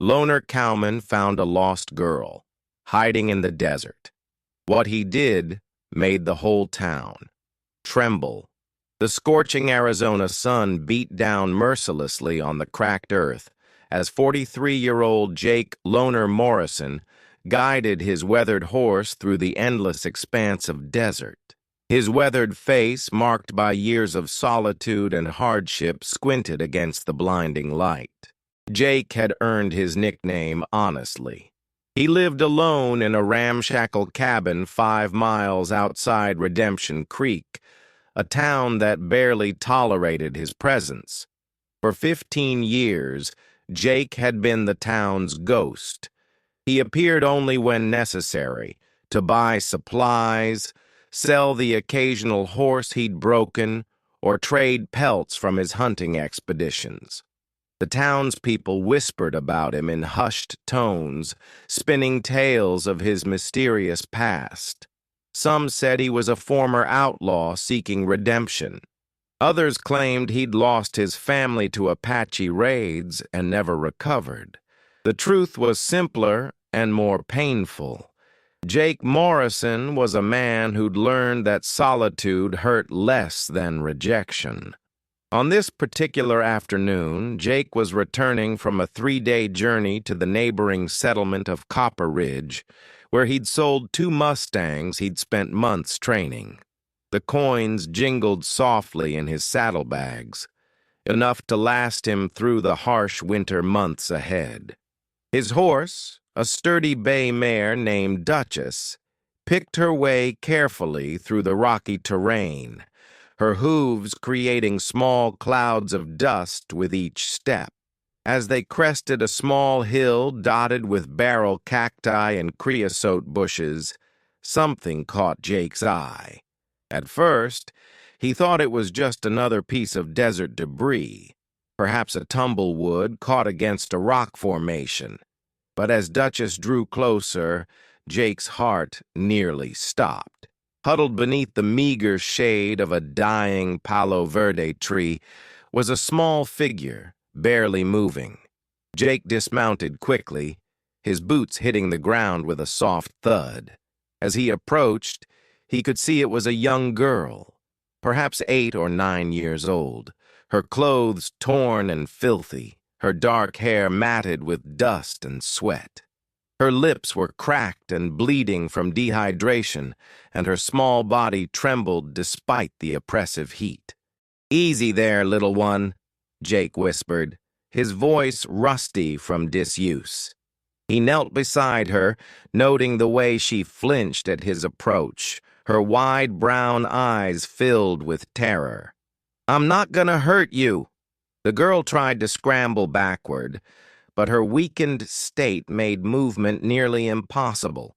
Loner Cowman found a lost girl, hiding in the desert. What he did made the whole town tremble. The scorching Arizona sun beat down mercilessly on the cracked earth as 43-year-old Jake Loner Morrison guided his weathered horse through the endless expanse of desert. His weathered face, marked by years of solitude and hardship, squinted against the blinding light. Jake had earned his nickname honestly. He lived alone in a ramshackle cabin 5 miles outside Redemption Creek, a town that barely tolerated his presence. For 15 years, Jake had been the town's ghost. He appeared only when necessary, to buy supplies, sell the occasional horse he'd broken, or trade pelts from his hunting expeditions. The townspeople whispered about him in hushed tones, spinning tales of his mysterious past. Some said he was a former outlaw seeking redemption. Others claimed he'd lost his family to Apache raids and never recovered. The truth was simpler and more painful. Jake Morrison was a man who'd learned that solitude hurt less than rejection. On this particular afternoon, Jake was returning from a 3-day journey to the neighboring settlement of Copper Ridge, where he'd sold 2 Mustangs he'd spent months training. The coins jingled softly in his saddlebags, enough to last him through the harsh winter months ahead. His horse, a sturdy bay mare named Duchess, picked her way carefully through the rocky terrain, her hooves creating small clouds of dust with each step. As they crested a small hill dotted with barrel cacti and creosote bushes, something caught Jake's eye. At first, he thought it was just another piece of desert debris, perhaps a tumblewood caught against a rock formation. But as Duchess drew closer, Jake's heart nearly stopped. Huddled beneath the meager shade of a dying Palo Verde tree was a small figure, barely moving. Jake dismounted quickly, his boots hitting the ground with a soft thud. As he approached, he could see it was a young girl, perhaps 8 or 9 years old, her clothes torn and filthy, her dark hair matted with dust and sweat. Her lips were cracked and bleeding from dehydration, and her small body trembled despite the oppressive heat. "Easy there, little one," Jake whispered, his voice rusty from disuse. He knelt beside her, noting the way she flinched at his approach, her wide brown eyes filled with terror. "I'm not gonna hurt you." The girl tried to scramble backward, but her weakened state made movement nearly impossible.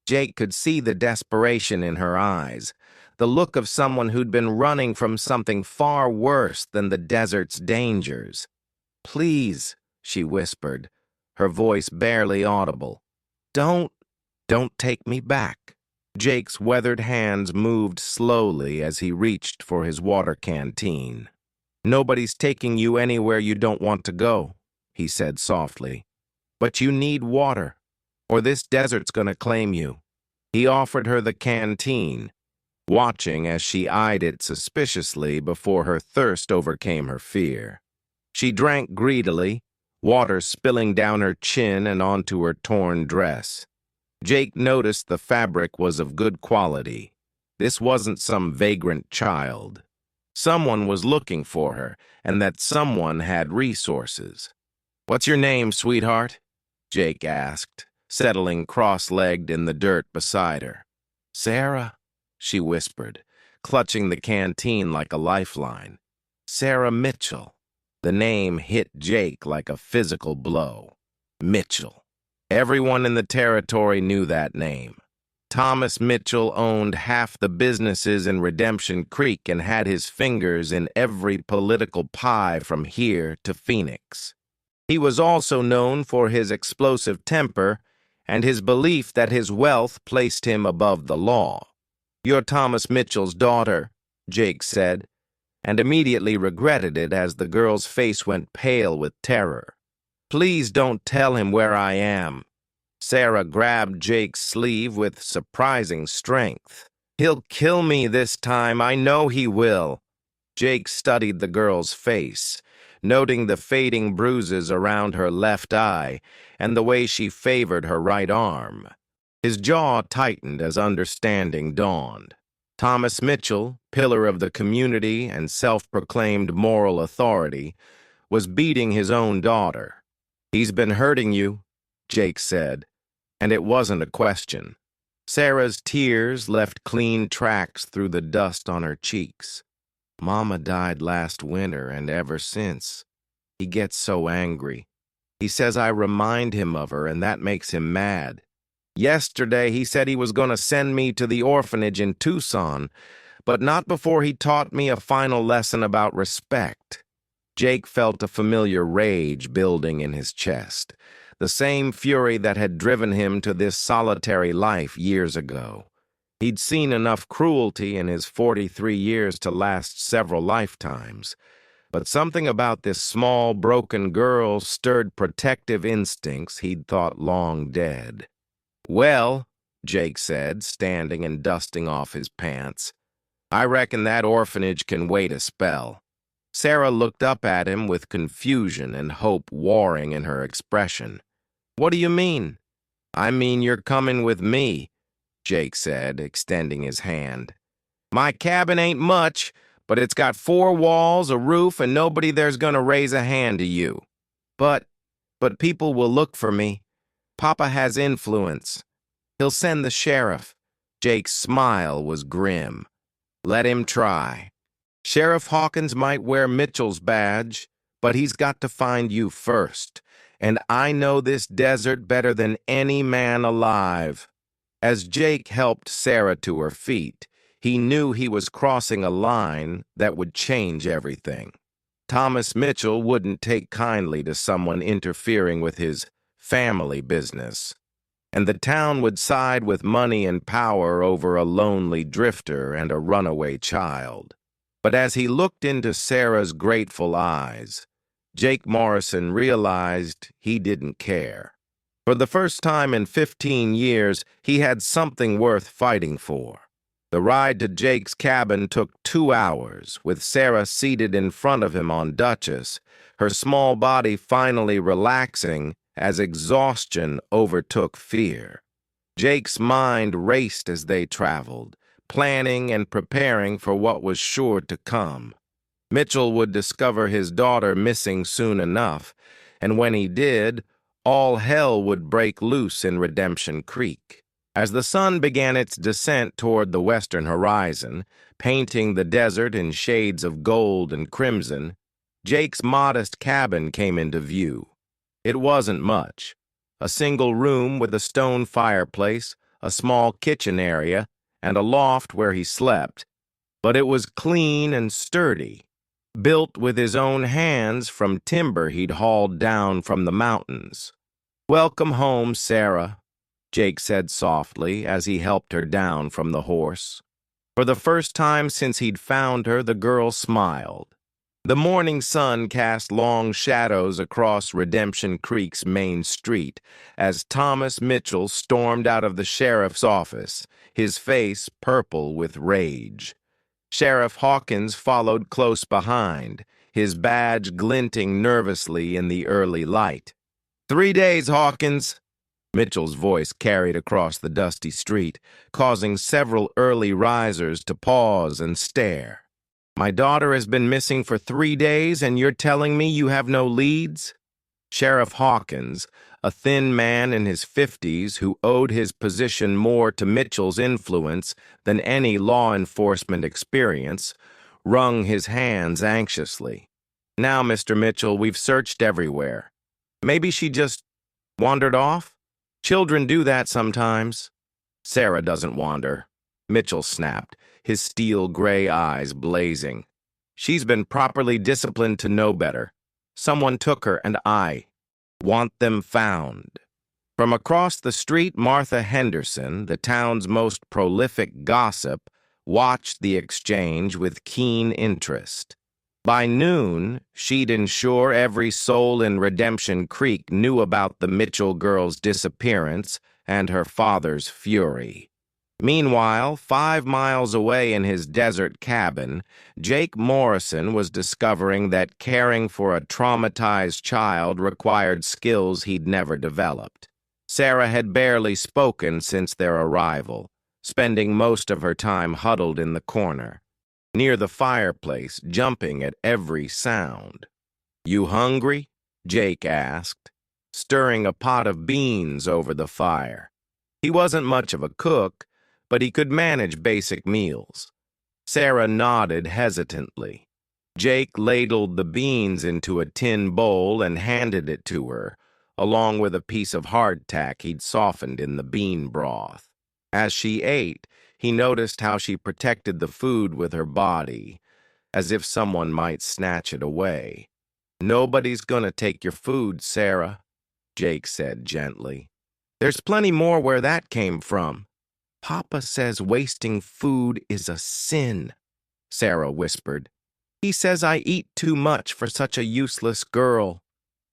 Jake could see the desperation in her eyes, the look of someone who'd been running from something far worse than the desert's dangers. "Please," she whispered, her voice barely audible. Don't take me back." Jake's weathered hands moved slowly as he reached for his water canteen. "Nobody's taking you anywhere you don't want to go," he said softly. "But you need water, or this desert's gonna claim you." He offered her the canteen, watching as she eyed it suspiciously before her thirst overcame her fear. She drank greedily, water spilling down her chin and onto her torn dress. Jake noticed the fabric was of good quality. This wasn't some vagrant child. Someone was looking for her, and that someone had resources. "What's your name, sweetheart?" Jake asked, settling cross-legged in the dirt beside her. "Sarah," she whispered, clutching the canteen like a lifeline. "Sarah Mitchell." The name hit Jake like a physical blow. Mitchell. Everyone in the territory knew that name. Thomas Mitchell owned half the businesses in Redemption Creek and had his fingers in every political pie from here to Phoenix. He was also known for his explosive temper and his belief that his wealth placed him above the law. "You're Thomas Mitchell's daughter," Jake said, and immediately regretted it as the girl's face went pale with terror. Please don't tell him where I am." Sarah grabbed Jake's sleeve with surprising strength. "He'll kill me this time, I know he will." Jake studied the girl's face, noting the fading bruises around her left eye and the way she favored her right arm. His jaw tightened as understanding dawned. Thomas Mitchell, pillar of the community and self-proclaimed moral authority, was beating his own daughter. "He's been hurting you," Jake said, and it wasn't a question. Sarah's tears left clean tracks through the dust on her cheeks. "Mama died last winter, and ever since, he gets so angry. He says I remind him of her, and that makes him mad. Yesterday, he said he was going to send me to the orphanage in Tucson, but not before he taught me a final lesson about respect." Jake felt a familiar rage building in his chest, the same fury that had driven him to this solitary life years ago. He'd seen enough cruelty in his 43 years to last several lifetimes, but something about this small, broken girl stirred protective instincts he'd thought long dead. "Well," Jake said, standing and dusting off his pants, "I reckon that orphanage can wait a spell." Sarah looked up at him with confusion and hope warring in her expression. "What do you mean?" "I mean you're coming with me," Jake said, extending his hand. "My cabin ain't much, but it's got 4 walls, a roof, and nobody there's gonna raise a hand to you. But people will look for me. Papa has influence. He'll send the sheriff." Jake's smile was grim. "Let him try. Sheriff Hawkins might wear Mitchell's badge, but he's got to find you first, and I know this desert better than any man alive." As Jake helped Sarah to her feet, he knew he was crossing a line that would change everything. Thomas Mitchell wouldn't take kindly to someone interfering with his family business, and the town would side with money and power over a lonely drifter and a runaway child. But as he looked into Sarah's grateful eyes, Jake Morrison realized he didn't care. For the first time in 15 years, he had something worth fighting for. The ride to Jake's cabin took 2 hours, with Sarah seated in front of him on Duchess, her small body finally relaxing as exhaustion overtook fear. Jake's mind raced as they traveled, planning and preparing for what was sure to come. Mitchell would discover his daughter missing soon enough, and when he did, all hell would break loose in Redemption Creek. As the sun began its descent toward the western horizon, painting the desert in shades of gold and crimson, Jake's modest cabin came into view. It wasn't much. A single room with a stone fireplace, a small kitchen area, and a loft where he slept, but it was clean and sturdy, built with his own hands from timber he'd hauled down from the mountains. "Welcome home, Sarah," Jake said softly as he helped her down from the horse. For the first time since he'd found her, the girl smiled. The morning sun cast long shadows across Redemption Creek's main street as Thomas Mitchell stormed out of the sheriff's office, his face purple with rage. Sheriff Hawkins followed close behind, his badge glinting nervously in the early light. 3 days, Hawkins," Mitchell's voice carried across the dusty street, causing several early risers to pause and stare. "My daughter has been missing for 3 days, and you're telling me you have no leads?" Sheriff Hawkins, a thin man in his 50s who owed his position more to Mitchell's influence than any law enforcement experience, wrung his hands anxiously. "Now, Mr. Mitchell, we've searched everywhere. Maybe she just wandered off? Children do that sometimes." "Sarah doesn't wander," Mitchell snapped, his steel gray eyes blazing. "She's been properly disciplined to know better. Someone took her, and I want them found." From across the street, Martha Henderson, the town's most prolific gossip, watched the exchange with keen interest. By noon, she'd ensure every soul in Redemption Creek knew about the Mitchell girl's disappearance and her father's fury. Meanwhile, 5 miles away in his desert cabin, Jake Morrison was discovering that caring for a traumatized child required skills he'd never developed. Sarah had barely spoken since their arrival, spending most of her time huddled in the corner, near the fireplace, jumping at every sound. "You hungry?" Jake asked, stirring a pot of beans over the fire. He wasn't much of a cook, but he could manage basic meals. Sarah nodded hesitantly. Jake ladled the beans into a tin bowl and handed it to her, along with a piece of hardtack he'd softened in the bean broth. As she ate, he noticed how she protected the food with her body, as if someone might snatch it away. "Nobody's gonna take your food, Sarah," Jake said gently. "There's plenty more where that came from." "Papa says wasting food is a sin," Sarah whispered. "He says I eat too much for such a useless girl."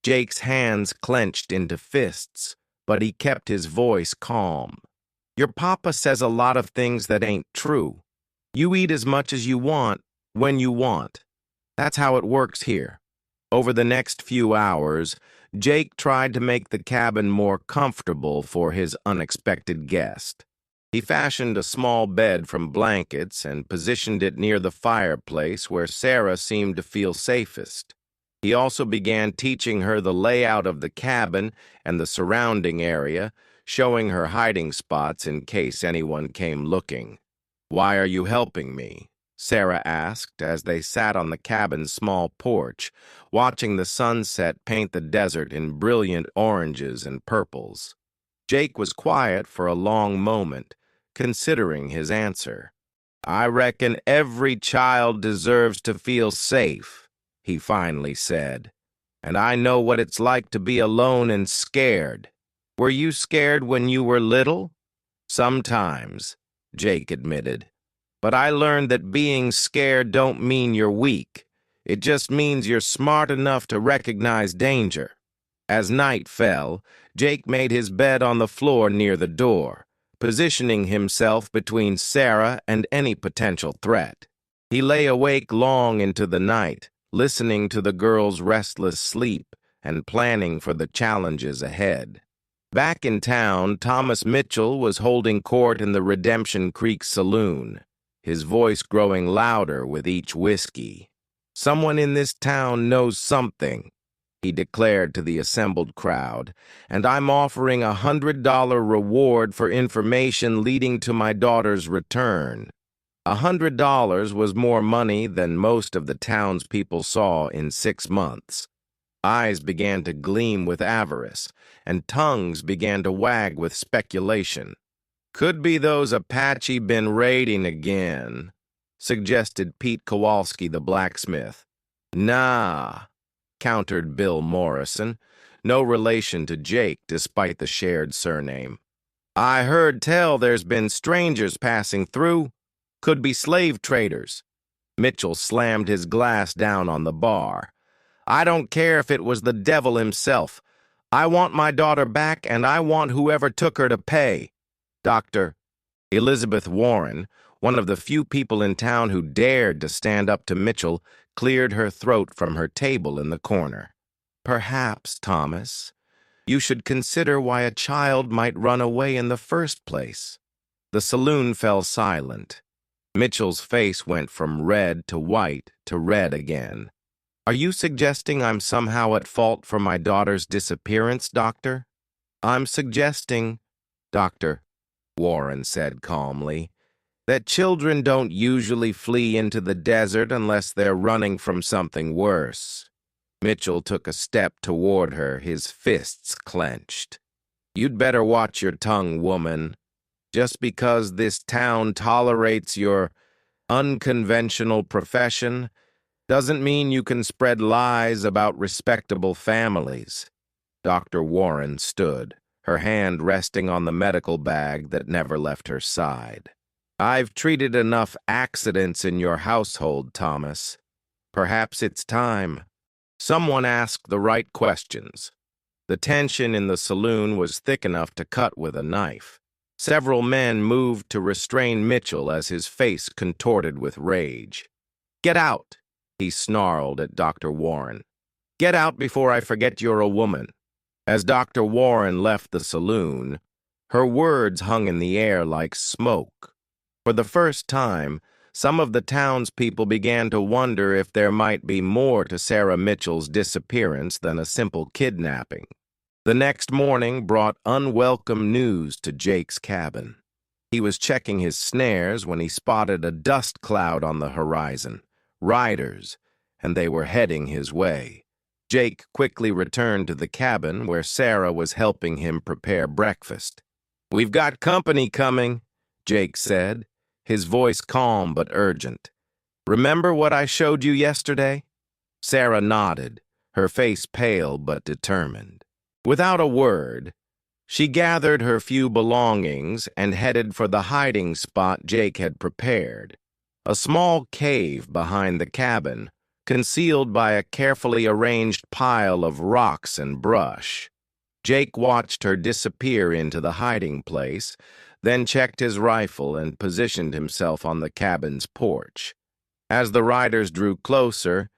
Jake's hands clenched into fists, but he kept his voice calm. "Your papa says a lot of things that ain't true. You eat as much as you want, when you want. That's how it works here." Over the next few hours, Jake tried to make the cabin more comfortable for his unexpected guest. He fashioned a small bed from blankets and positioned it near the fireplace where Sarah seemed to feel safest. He also began teaching her the layout of the cabin and the surrounding area, showing her hiding spots in case anyone came looking. "Why are you helping me?" Sarah asked as they sat on the cabin's small porch, watching the sunset paint the desert in brilliant oranges and purples. Jake was quiet for a long moment, considering his answer. "I reckon every child deserves to feel safe," he finally said. "And I know what it's like to be alone and scared. Were you scared when you were little?" "Sometimes," Jake admitted. "But I learned that being scared don't mean you're weak. It just means you're smart enough to recognize danger." As night fell, Jake made his bed on the floor near the door, positioning himself between Sarah and any potential threat. He lay awake long into the night, listening to the girl's restless sleep and planning for the challenges ahead. Back in town, Thomas Mitchell was holding court in the Redemption Creek saloon, his voice growing louder with each whiskey. "Someone in this town knows something," he declared to the assembled crowd, "and I'm offering a $100 reward for information leading to my daughter's return." $100 was more money than most of the townspeople saw in 6 months. Eyes began to gleam with avarice, and tongues began to wag with speculation. "Could be those Apache been raiding again," suggested Pete Kowalski the blacksmith. "Nah," countered Bill Morrison, no relation to Jake despite the shared surname. "I heard tell there's been strangers passing through. Could be slave traders." Mitchell slammed his glass down on the bar. "I don't care if it was the devil himself. I want my daughter back, and I want whoever took her to pay." Dr. Elizabeth Warren, one of the few people in town who dared to stand up to Mitchell, cleared her throat from her table in the corner. "Perhaps, Thomas, you should consider why a child might run away in the first place." The saloon fell silent. Mitchell's face went from red to white to red again. "Are you suggesting I'm somehow at fault for my daughter's disappearance, Doctor?" "I'm suggesting," Dr. Warren said calmly, "that children don't usually flee into the desert unless they're running from something worse." Mitchell took a step toward her, his fists clenched. "You'd better watch your tongue, woman. Just because this town tolerates your unconventional profession doesn't mean you can spread lies about respectable families." Dr. Warren stood, her hand resting on the medical bag that never left her side. "I've treated enough accidents in your household, Thomas. Perhaps it's time. Someone asked the right questions. The tension in the saloon was thick enough to cut with a knife. Several men moved to restrain Mitchell as his face contorted with rage. "Get out," he snarled at Dr. Warren. "Get out before I forget you're a woman." As Dr. Warren left the saloon, her words hung in the air like smoke. For the first time, some of the townspeople began to wonder if there might be more to Sarah Mitchell's disappearance than a simple kidnapping. The next morning brought unwelcome news to Jake's cabin. He was checking his snares when he spotted a dust cloud on the horizon. Riders, and they were heading his way. Jake quickly returned to the cabin where Sarah was helping him prepare breakfast. "We've got company coming," Jake said, his voice calm but urgent. "Remember what I showed you yesterday?" Sarah nodded, her face pale but determined. Without a word, she gathered her few belongings and headed for the hiding spot Jake had prepared, a small cave behind the cabin, concealed by a carefully arranged pile of rocks and brush. Jake watched her disappear into the hiding place, then checked his rifle and positioned himself on the cabin's porch. As the riders drew closer,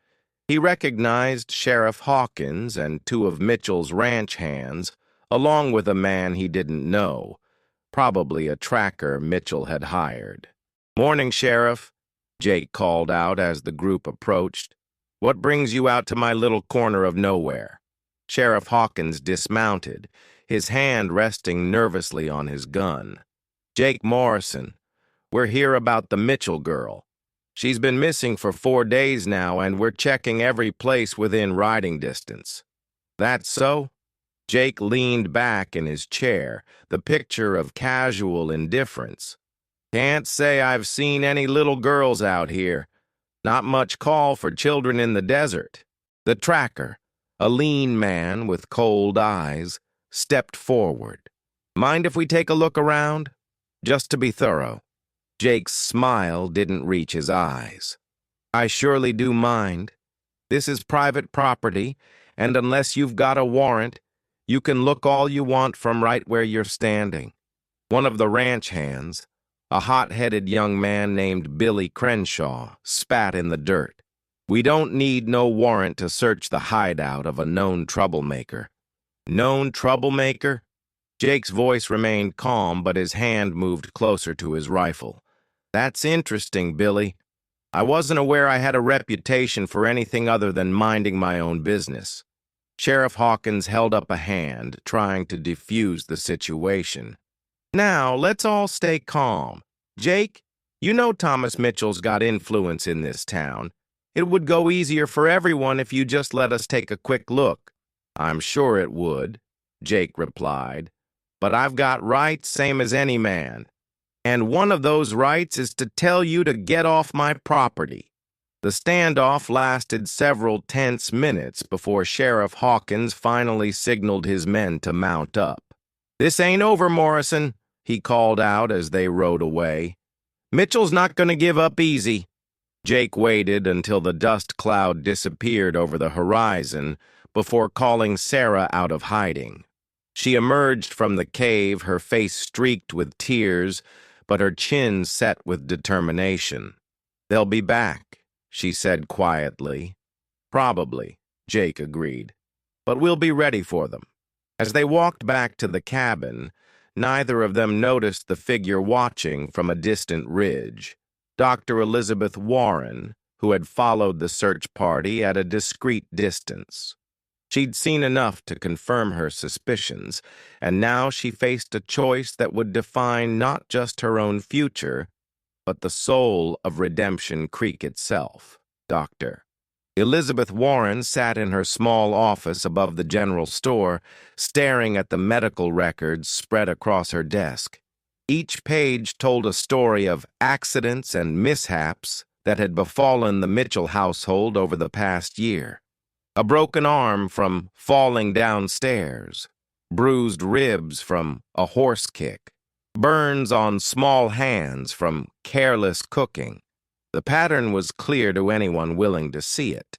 he recognized Sheriff Hawkins and two of Mitchell's ranch hands, along with a man he didn't know, probably a tracker Mitchell had hired. "Morning, Sheriff," Jake called out as the group approached. "What brings you out to my little corner of nowhere?" Sheriff Hawkins dismounted, his hand resting nervously on his gun. "Jake Morrison, we're here about the Mitchell girl. She's been missing for 4 days now, and we're checking every place within riding distance." "That's so?" Jake leaned back in his chair, the picture of casual indifference. "Can't say I've seen any little girls out here. Not much call for children in the desert." The tracker, a lean man with cold eyes, stepped forward. "Mind if we take a look around? Just to be thorough." Jake's smile didn't reach his eyes. "I surely do mind. This is private property, and unless you've got a warrant, you can look all you want from right where you're standing." One of the ranch hands, a hot-headed young man named Billy Crenshaw, spat in the dirt. "We don't need no warrant to search the hideout of a known troublemaker." "Known troublemaker?" Jake's voice remained calm, but his hand moved closer to his rifle. "That's interesting, Billy. I wasn't aware I had a reputation for anything other than minding my own business." Sheriff Hawkins held up a hand, trying to defuse the situation. "Now, let's all stay calm. Jake, you know Thomas Mitchell's got influence in this town. It would go easier for everyone if you just let us take a quick look." "I'm sure it would," Jake replied. "But I've got rights same as any man. And one of those rights is to tell you to get off my property." The standoff lasted several tense minutes before Sheriff Hawkins finally signaled his men to mount up. "This ain't over, Morrison," he called out as they rode away. "Mitchell's not going to give up easy." Jake waited until the dust cloud disappeared over the horizon before calling Sarah out of hiding. She emerged from the cave, her face streaked with tears, but her chin set with determination. "They'll be back," she said quietly. "Probably," Jake agreed. "But we'll be ready for them." As they walked back to the cabin, neither of them noticed the figure watching from a distant ridge. Dr. Elizabeth Warren, who had followed the search party at a discreet distance. She'd seen enough to confirm her suspicions, and now she faced a choice that would define not just her own future, but the soul of Redemption Creek itself. Dr. Elizabeth Warren sat in her small office above the general store, staring at the medical records spread across her desk. Each page told a story of accidents and mishaps that had befallen the Mitchell household over the past year. A broken arm from falling downstairs, bruised ribs from a horse kick, burns on small hands from careless cooking, The pattern was clear to anyone willing to see it.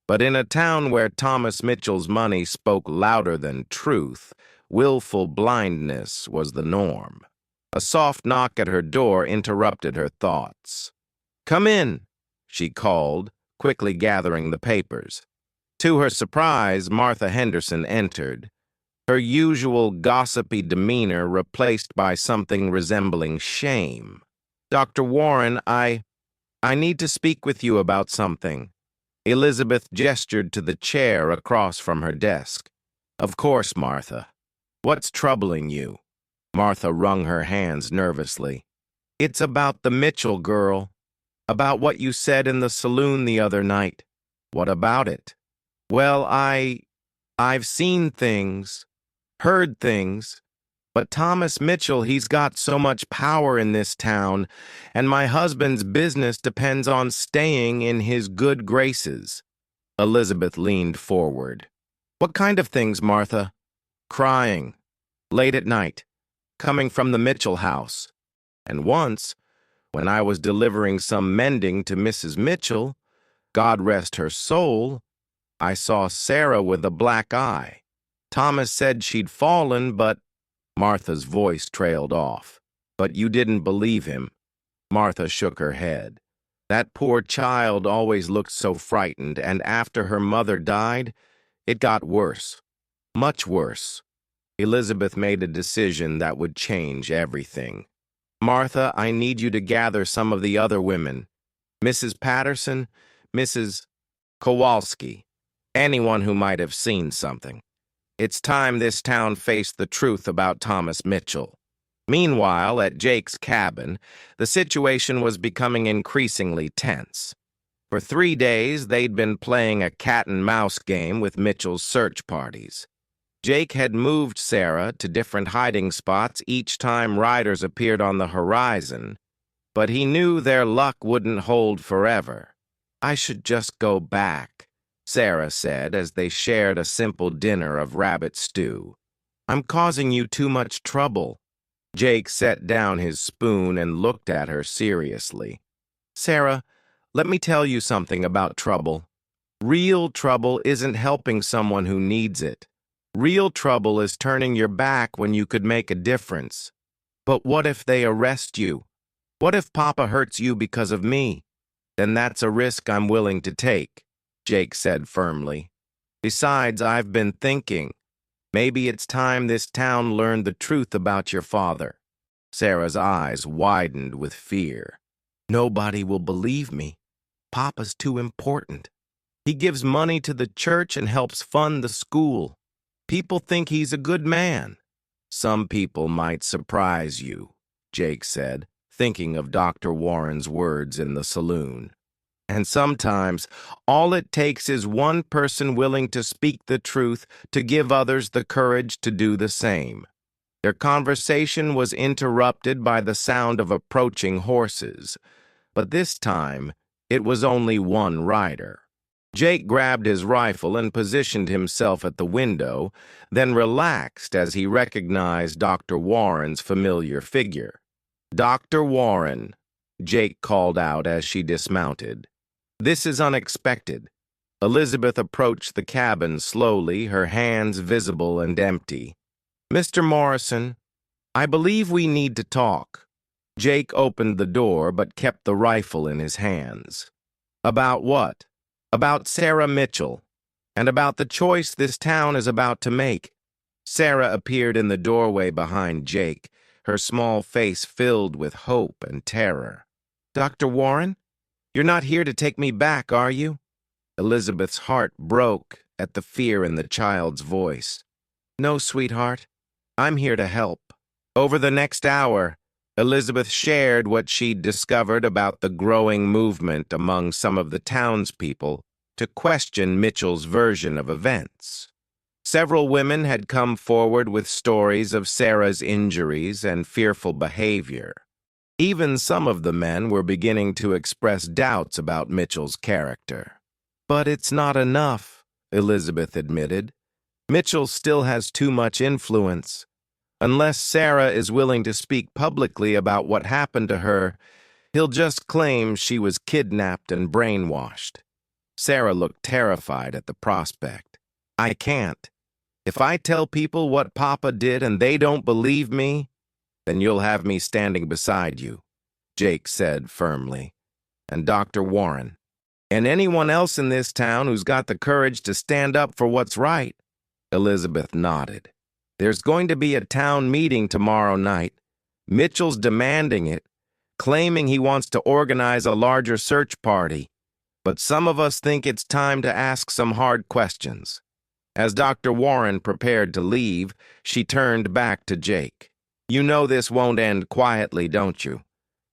But in a town where Thomas Mitchell's money spoke louder than truth, willful blindness was the norm. A soft knock at her door interrupted her thoughts. "Come in," she called, quickly gathering the papers. To her surprise, Martha Henderson entered, her usual gossipy demeanor replaced by something resembling shame. "Dr. Warren, I need to speak with you about something." Elizabeth gestured to the chair across from her desk. "Of course, Martha. What's troubling you?" Martha wrung her hands nervously. "It's about the Mitchell girl. About what you said in the saloon the other night." "What about it?" "Well, I've seen things, heard things, but Thomas Mitchell, he's got so much power in this town, and my husband's business depends on staying in his good graces." Elizabeth leaned forward. "What kind of things, Martha?" "Crying, late at night, coming from the Mitchell house. And once, when I was delivering some mending to Mrs. Mitchell, God rest her soul, I saw Sarah with a black eye. Thomas said she'd fallen, but—" Martha's voice trailed off. "But you didn't believe him." Martha shook her head. "That poor child always looked so frightened, and after her mother died, it got worse. Much worse." Elizabeth made a decision that would change everything. "Martha, I need you to gather some of the other women. Mrs. Patterson, Mrs. Kowalski, anyone who might have seen something. It's time this town faced the truth about Thomas Mitchell." Meanwhile, at Jake's cabin, the situation was becoming increasingly tense. For 3 days, they'd been playing a cat-and-mouse game with Mitchell's search parties. Jake had moved Sarah to different hiding spots each time riders appeared on the horizon, but he knew their luck wouldn't hold forever. "I should just go back," Sarah said as they shared a simple dinner of rabbit stew. "I'm causing you too much trouble." Jake set down his spoon and looked at her seriously. "Sarah, let me tell you something about trouble. Real trouble isn't helping someone who needs it. Real trouble is turning your back when you could make a difference. But what if they arrest you? What if Papa hurts you because of me? Then that's a risk I'm willing to take," Jake said firmly. "Besides, I've been thinking, maybe it's time this town learned the truth about your father." Sarah's eyes widened with fear. "Nobody will believe me. Papa's too important. He gives money to the church and helps fund the school. People think he's a good man." "Some people might surprise you," Jake said, thinking of Dr. Warren's words in the saloon. "And sometimes all it takes is one person willing to speak the truth to give others the courage to do the same." Their conversation was interrupted by the sound of approaching horses, but this time it was only one rider. Jake grabbed his rifle and positioned himself at the window, then relaxed as he recognized Dr. Warren's familiar figure. "Dr. Warren," Jake called out as she dismounted. "This is unexpected." Elizabeth approached the cabin slowly, her hands visible and empty. "Mr. Morrison, I believe we need to talk." Jake opened the door but kept the rifle in his hands. "About what?" "About Sarah Mitchell, and about the choice this town is about to make." Sarah appeared in the doorway behind Jake, her small face filled with hope and terror. "Dr. Warren, you're not here to take me back, are you?" Elizabeth's heart broke at the fear in the child's voice. "No, sweetheart, I'm here to help." Over the next hour, Elizabeth shared what she'd discovered about the growing movement among some of the townspeople to question Mitchell's version of events. Several women had come forward with stories of Sarah's injuries and fearful behavior. Even some of the men were beginning to express doubts about Mitchell's character. "But it's not enough," Elizabeth admitted. "Mitchell still has too much influence. Unless Sarah is willing to speak publicly about what happened to her, He'll just claim she was kidnapped and brainwashed. Sarah looked terrified at the prospect. I can't. If I tell people what Papa did and they don't believe me, then you'll have me standing beside you, Jake said firmly. And Dr. Warren. And anyone else in this town who's got the courage to stand up for what's right. Elizabeth nodded. There's going to be a town meeting tomorrow night. Mitchell's demanding it, claiming he wants to organize a larger search party. But some of us think it's time to ask some hard questions. As Dr. Warren prepared to leave, she turned back to Jake. You know this won't end quietly, don't you?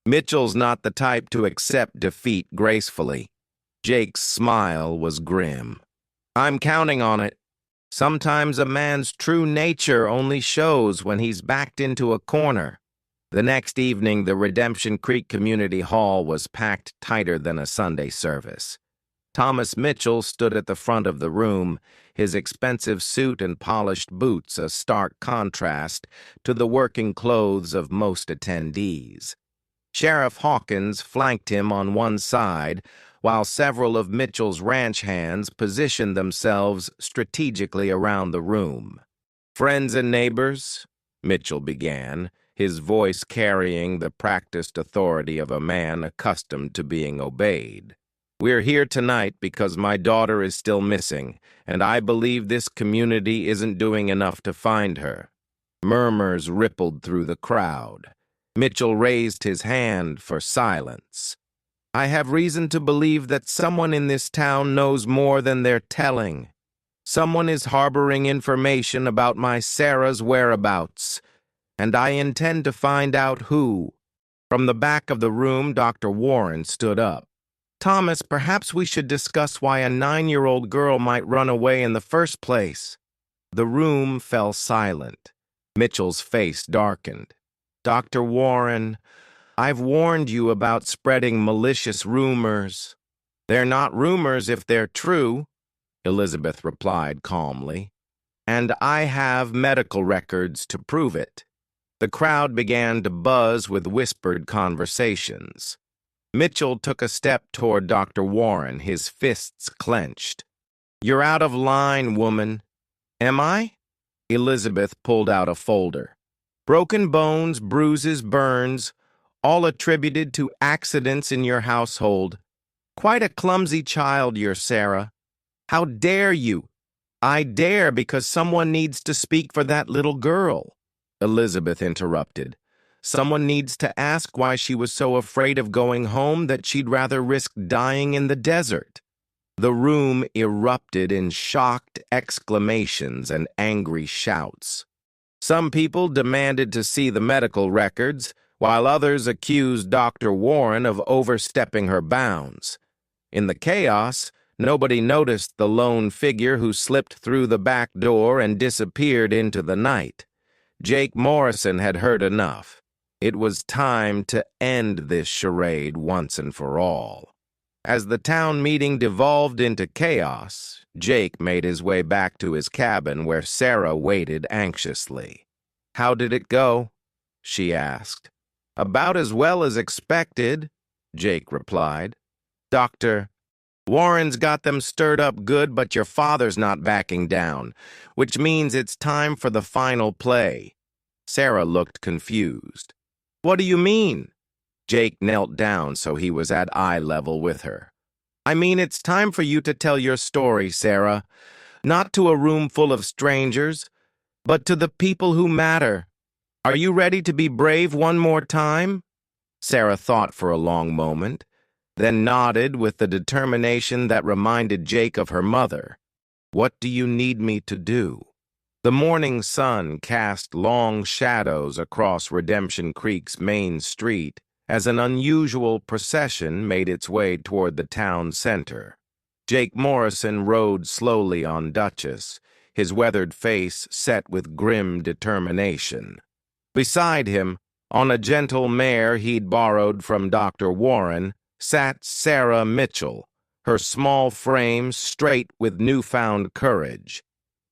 Mitchell's not the type to accept defeat gracefully. Jake's smile was grim. I'm counting on it. Sometimes a man's true nature only shows when he's backed into a corner. The next evening, the Redemption Creek Community Hall was packed tighter than a Sunday service. Thomas Mitchell stood at the front of the room, his expensive suit and polished boots a stark contrast to the working clothes of most attendees. Sheriff Hawkins flanked him on one side, while several of Mitchell's ranch hands positioned themselves strategically around the room. Friends and neighbors, Mitchell began, his voice carrying the practiced authority of a man accustomed to being obeyed. We're here tonight because my daughter is still missing, and I believe this community isn't doing enough to find her. Murmurs rippled through the crowd. Mitchell raised his hand for silence. I have reason to believe that someone in this town knows more than they're telling. Someone is harboring information about my Sarah's whereabouts, and I intend to find out who. From the back of the room, Dr. Warren stood up. Thomas, perhaps we should discuss why a 9-year-old girl might run away in the first place. The room fell silent. Mitchell's face darkened. Dr. Warren, I've warned you about spreading malicious rumors. They're not rumors if they're true, Elizabeth replied calmly. And I have medical records to prove it. The crowd began to buzz with whispered conversations. Mitchell took a step toward Dr. Warren, his fists clenched. You're out of line, woman. Am I? Elizabeth pulled out a folder. Broken bones, bruises, burns, all attributed to accidents in your household. Quite a clumsy child, you're Sarah. How dare you? I dare because someone needs to speak for that little girl. Elizabeth interrupted. Someone needs to ask why she was so afraid of going home that she'd rather risk dying in the desert. The room erupted in shocked exclamations and angry shouts. Some people demanded to see the medical records, while others accused Dr. Warren of overstepping her bounds. In the chaos, nobody noticed the lone figure who slipped through the back door and disappeared into the night. Jake Morrison had heard enough. It was time to end this charade once and for all. As the town meeting devolved into chaos, Jake made his way back to his cabin where Sarah waited anxiously. How did it go? She asked. About as well as expected, Jake replied. Dr. Warren's got them stirred up good, but your father's not backing down, which means it's time for the final play. Sarah looked confused. What do you mean? Jake knelt down so he was at eye level with her. I mean, it's time for you to tell your story, Sarah. Not to a room full of strangers, but to the people who matter. Are you ready to be brave one more time? Sarah thought for a long moment, then nodded with the determination that reminded Jake of her mother. What do you need me to do? The morning sun cast long shadows across Redemption Creek's main street as an unusual procession made its way toward the town center. Jake Morrison rode slowly on Duchess, his weathered face set with grim determination. Beside him, on a gentle mare he'd borrowed from Dr. Warren, sat Sarah Mitchell, her small frame straight with newfound courage.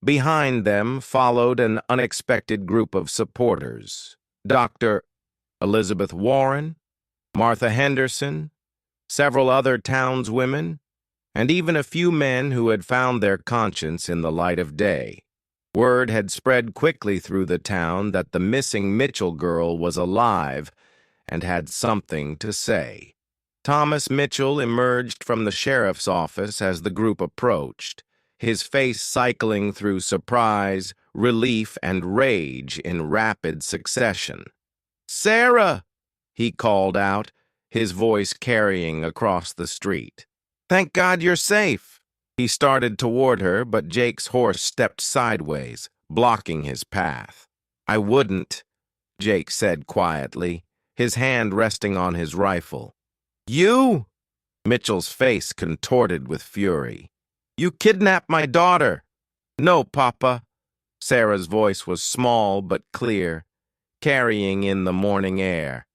Behind them followed an unexpected group of supporters. Dr. Elizabeth Warren, Martha Henderson, several other townswomen, and even a few men who had found their conscience in the light of day. Word had spread quickly through the town that the missing Mitchell girl was alive and had something to say. Thomas Mitchell emerged from the sheriff's office as the group approached, his face cycling through surprise, relief, and rage in rapid succession. "Sarah!" he called out, his voice carrying across the street. "Thank God you're safe." He started toward her, but Jake's horse stepped sideways, blocking his path. "I wouldn't," Jake said quietly, his hand resting on his rifle. "You?" Mitchell's face contorted with fury. "You kidnapped my daughter." "No, Papa." Sarah's voice was small but clear, carrying in the morning air.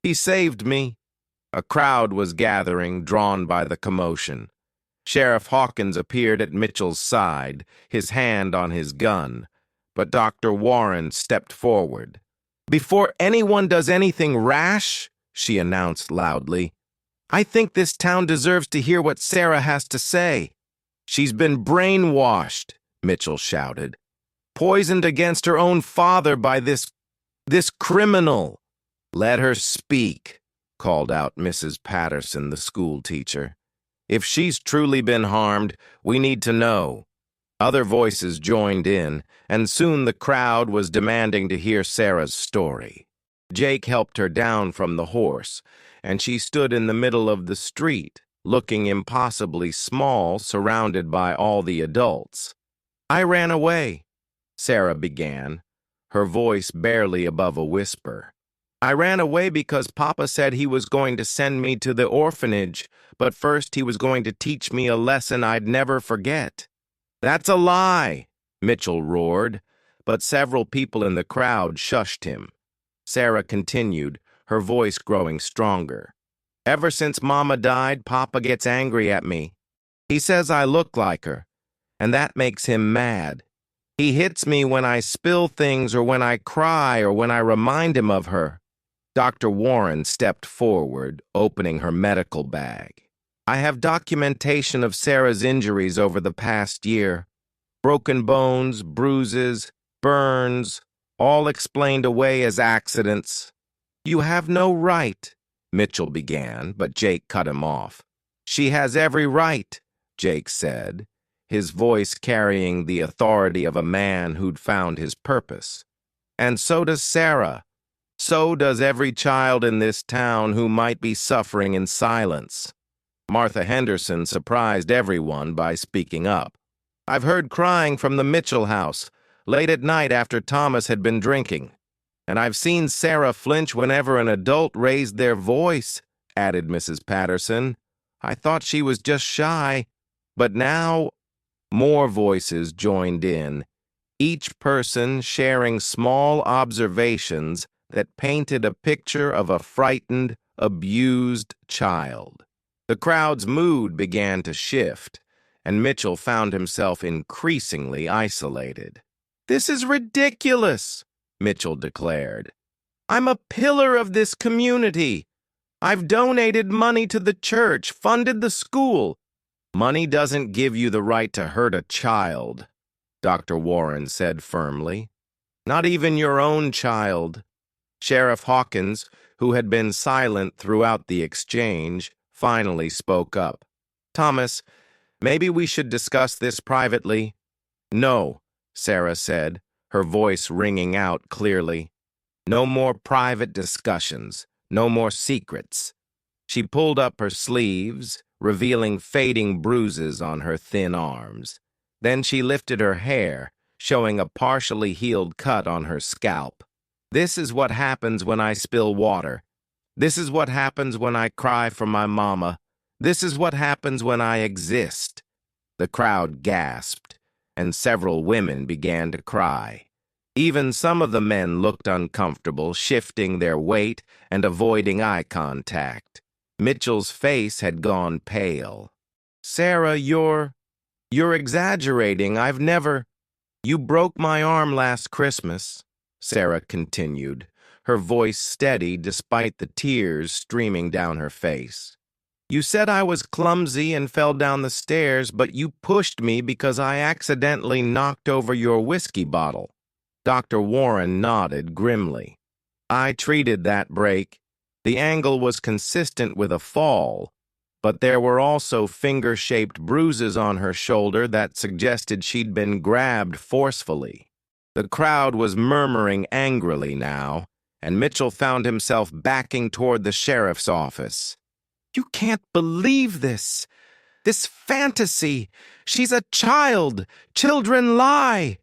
"He saved me." A crowd was gathering, drawn by the commotion. Sheriff Hawkins appeared at Mitchell's side, his hand on his gun, but Dr. Warren stepped forward. "Before anyone does anything rash," she announced loudly, "I think this town deserves to hear what Sarah has to say." "She's been brainwashed," Mitchell shouted, "poisoned against her own father by this criminal." "Let her speak," called out Mrs. Patterson, the school teacher. "If she's truly been harmed, we need to know." Other voices joined in, and soon the crowd was demanding to hear Sarah's story. Jake helped her down from the horse, and she stood in the middle of the street, looking impossibly small, surrounded by all the adults. "I ran away," Sarah began, her voice barely above a whisper. "I ran away because Papa said he was going to send me to the orphanage, but first he was going to teach me a lesson I'd never forget." "That's a lie," Mitchell roared, but several people in the crowd shushed him. Sarah continued, her voice growing stronger. "Ever since Mama died, Papa gets angry at me. He says I look like her, and that makes him mad. He hits me when I spill things or when I cry or when I remind him of her." Dr. Warren stepped forward, opening her medical bag. "I have documentation of Sarah's injuries over the past year. Broken bones, bruises, burns, all explained away as accidents." "You have no right," Mitchell began, but Jake cut him off. "She has every right," Jake said, his voice carrying the authority of a man who'd found his purpose. "And so does Sarah. So does every child in this town who might be suffering in silence." Martha Henderson surprised everyone by speaking up. "I've heard crying from the Mitchell house, late at night after Thomas had been drinking. And I've seen Sarah flinch whenever an adult raised their voice," added Mrs. Patterson. "I thought she was just shy. But now—" More voices joined in, each person sharing small observations that painted a picture of a frightened, abused child. The crowd's mood began to shift, and Mitchell found himself increasingly isolated. "This is ridiculous," Mitchell declared. "I'm a pillar of this community. I've donated money to the church, funded the school." "Money doesn't give you the right to hurt a child," Dr. Warren said firmly. "Not even your own child." Sheriff Hawkins, who had been silent throughout the exchange, finally spoke up. "Thomas, maybe we should discuss this privately." "No," Sarah said, her voice ringing out clearly. "No more private discussions, no more secrets." She pulled up her sleeves, revealing fading bruises on her thin arms. Then she lifted her hair, showing a partially healed cut on her scalp. "This is what happens when I spill water. This is what happens when I cry for my mama. This is what happens when I exist." The crowd gasped, and several women began to cry. Even some of the men looked uncomfortable, shifting their weight and avoiding eye contact. Mitchell's face had gone pale. "Sarah, you're exaggerating. I've never—" "You broke my arm last Christmas," Sarah continued, her voice steady despite the tears streaming down her face. "You said I was clumsy and fell down the stairs, but you pushed me because I accidentally knocked over your whiskey bottle." Dr. Warren nodded grimly. "I treated that break. The angle was consistent with a fall, but there were also finger-shaped bruises on her shoulder that suggested she'd been grabbed forcefully." The crowd was murmuring angrily now, and Mitchell found himself backing toward the sheriff's office. "You can't believe this! This fantasy! She's a child! Children lie!"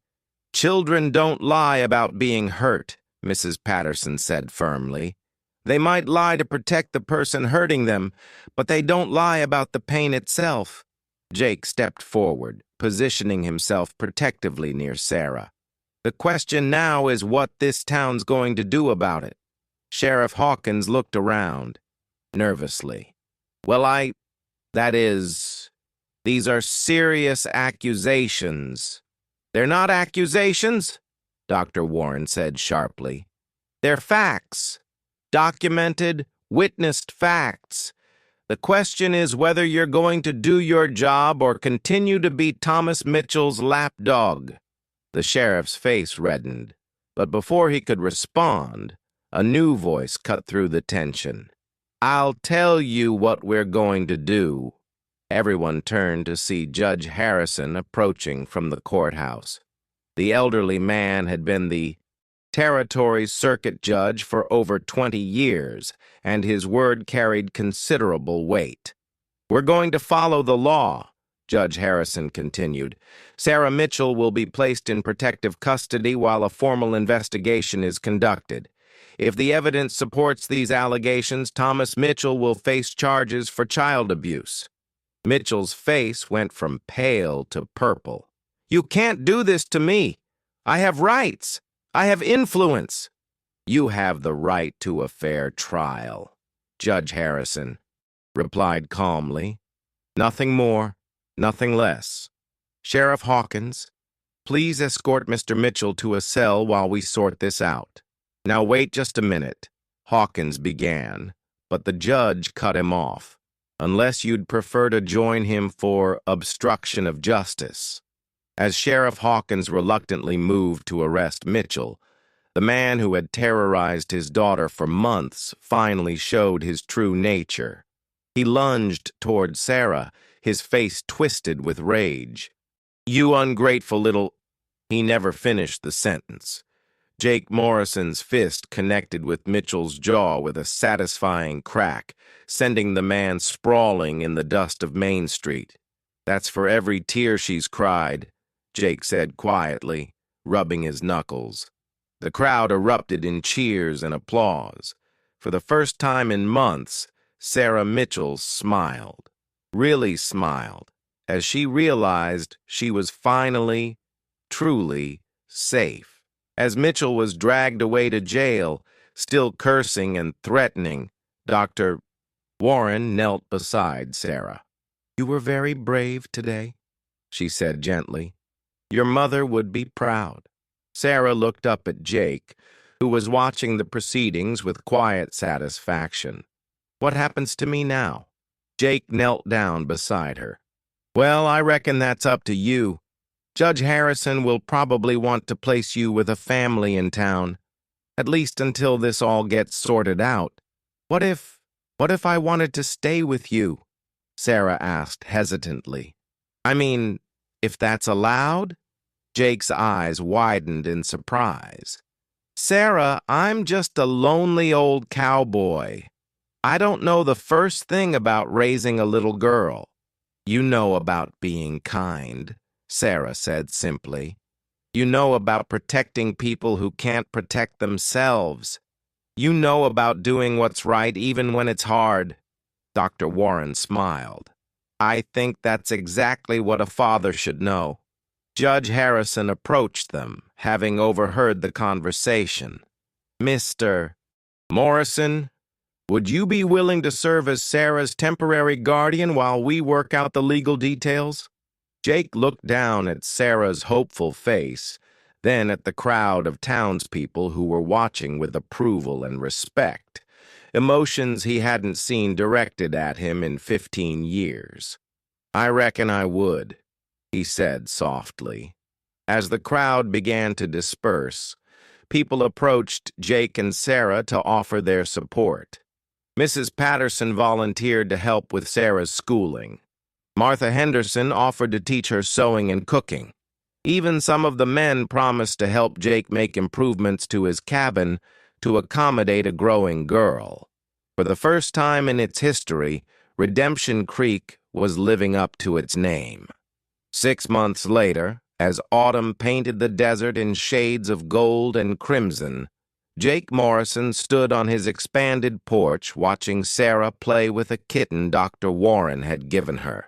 "Children don't lie about being hurt," Mrs. Patterson said firmly. "They might lie to protect the person hurting them, but they don't lie about the pain itself." Jake stepped forward, positioning himself protectively near Sarah. "The question now is what this town's going to do about it." Sheriff Hawkins looked around, nervously. "Well, that is, these are serious accusations." "They're not accusations," Dr. Warren said sharply. "They're facts. Documented, witnessed facts. The question is whether you're going to do your job or continue to be Thomas Mitchell's lapdog." The sheriff's face reddened, but before he could respond, a new voice cut through the tension. "I'll tell you what we're going to do." Everyone turned to see Judge Harrison approaching from the courthouse. The elderly man had been the territory circuit judge for over 20 years, and his word carried considerable weight. "We're going to follow the law," Judge Harrison continued. "Sarah Mitchell will be placed in protective custody while a formal investigation is conducted. If the evidence supports these allegations, Thomas Mitchell will face charges for child abuse." Mitchell's face went from pale to purple. "You can't do this to me. I have rights. I have influence." "You have the right to a fair trial," Judge Harrison replied calmly. "Nothing more, nothing less. Sheriff Hawkins, please escort Mr. Mitchell to a cell while we sort this out." "Now wait just a minute," Hawkins began, but the judge cut him off. "Unless you'd prefer to join him for obstruction of justice." As Sheriff Hawkins reluctantly moved to arrest Mitchell, the man who had terrorized his daughter for months finally showed his true nature. He lunged toward Sarah, his face twisted with rage. "You ungrateful little—" He never finished the sentence. Jake Morrison's fist connected with Mitchell's jaw with a satisfying crack, sending the man sprawling in the dust of Main Street. "That's for every tear she's cried," Jake said quietly, rubbing his knuckles. The crowd erupted in cheers and applause. For the first time in months, Sarah Mitchell smiled, really smiled, as she realized she was finally, truly safe. As Mitchell was dragged away to jail, still cursing and threatening, Dr. Warren knelt beside Sarah. "You were very brave today," she said gently. "Your mother would be proud." Sarah looked up at Jake, who was watching the proceedings with quiet satisfaction. "What happens to me now?" Jake knelt down beside her. "Well, I reckon that's up to you. Judge Harrison will probably want to place you with a family in town, at least until this all gets sorted out." What if I wanted to stay with you?" Sarah asked hesitantly. "I mean, if that's allowed?" Jake's eyes widened in surprise. "Sarah, I'm just a lonely old cowboy. I don't know the first thing about raising a little girl." "You know about being kind," Sarah said simply. "You know about protecting people who can't protect themselves. You know about doing what's right even when it's hard." Dr. Warren smiled. "I think that's exactly what a father should know." Judge Harrison approached them, having overheard the conversation. "Mr. Morrison, would you be willing to serve as Sarah's temporary guardian while we work out the legal details?" Jake looked down at Sarah's hopeful face, then at the crowd of townspeople who were watching with approval and respect, emotions he hadn't seen directed at him in 15 years. "I reckon I would," he said softly. As the crowd began to disperse, people approached Jake and Sarah to offer their support. Mrs. Patterson volunteered to help with Sarah's schooling. Martha Henderson offered to teach her sewing and cooking. Even some of the men promised to help Jake make improvements to his cabin to accommodate a growing girl. For the first time in its history, Redemption Creek was living up to its name. 6 months later, as autumn painted the desert in shades of gold and crimson, Jake Morrison stood on his expanded porch watching Sarah play with a kitten Dr. Warren had given her.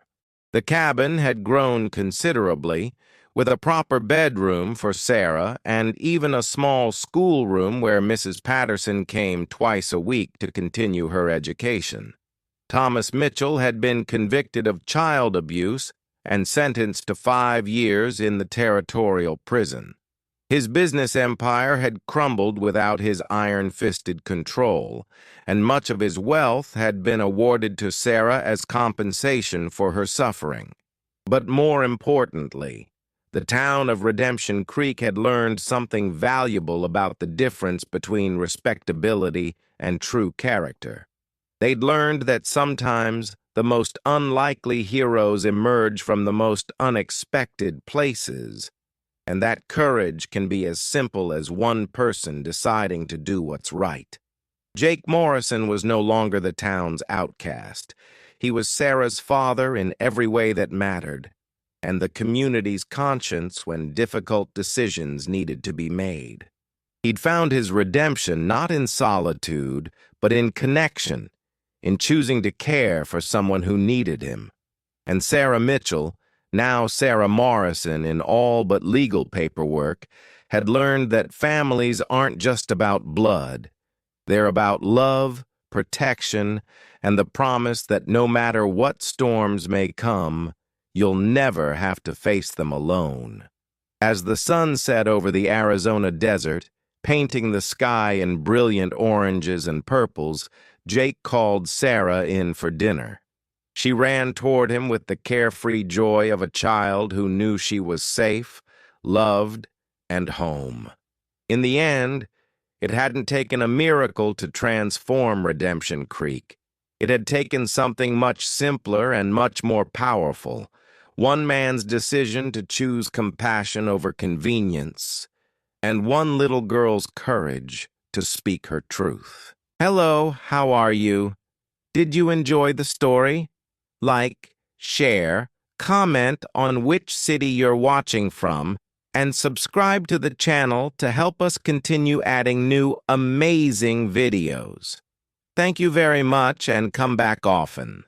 The cabin had grown considerably, with a proper bedroom for Sarah and even a small schoolroom where Mrs. Patterson came twice a week to continue her education. Thomas Mitchell had been convicted of child abuse and sentenced to 5 years in the territorial prison. His business empire had crumbled without his iron-fisted control, and much of his wealth had been awarded to Sarah as compensation for her suffering. But more importantly, the town of Redemption Creek had learned something valuable about the difference between respectability and true character. They'd learned that sometimes the most unlikely heroes emerge from the most unexpected places, and that courage can be as simple as one person deciding to do what's right. Jake Morrison was no longer the town's outcast. He was Sarah's father in every way that mattered, and the community's conscience when difficult decisions needed to be made. He'd found his redemption not in solitude, but in connection, in choosing to care for someone who needed him. And Sarah Mitchell, now Sarah Morrison in all but legal paperwork, had learned that families aren't just about blood. They're about love, protection, and the promise that no matter what storms may come, you'll never have to face them alone. As the sun set over the Arizona desert, painting the sky in brilliant oranges and purples, Jake called Sarah in for dinner. She ran toward him with the carefree joy of a child who knew she was safe, loved, and home. In the end, it hadn't taken a miracle to transform Redemption Creek. It had taken something much simpler and much more powerful, one man's decision to choose compassion over convenience, and one little girl's courage to speak her truth. Hello, how are you? Did you enjoy the story? Like, share, comment on which city you're watching from, and subscribe to the channel to help us continue adding new amazing videos. Thank you very much and come back often.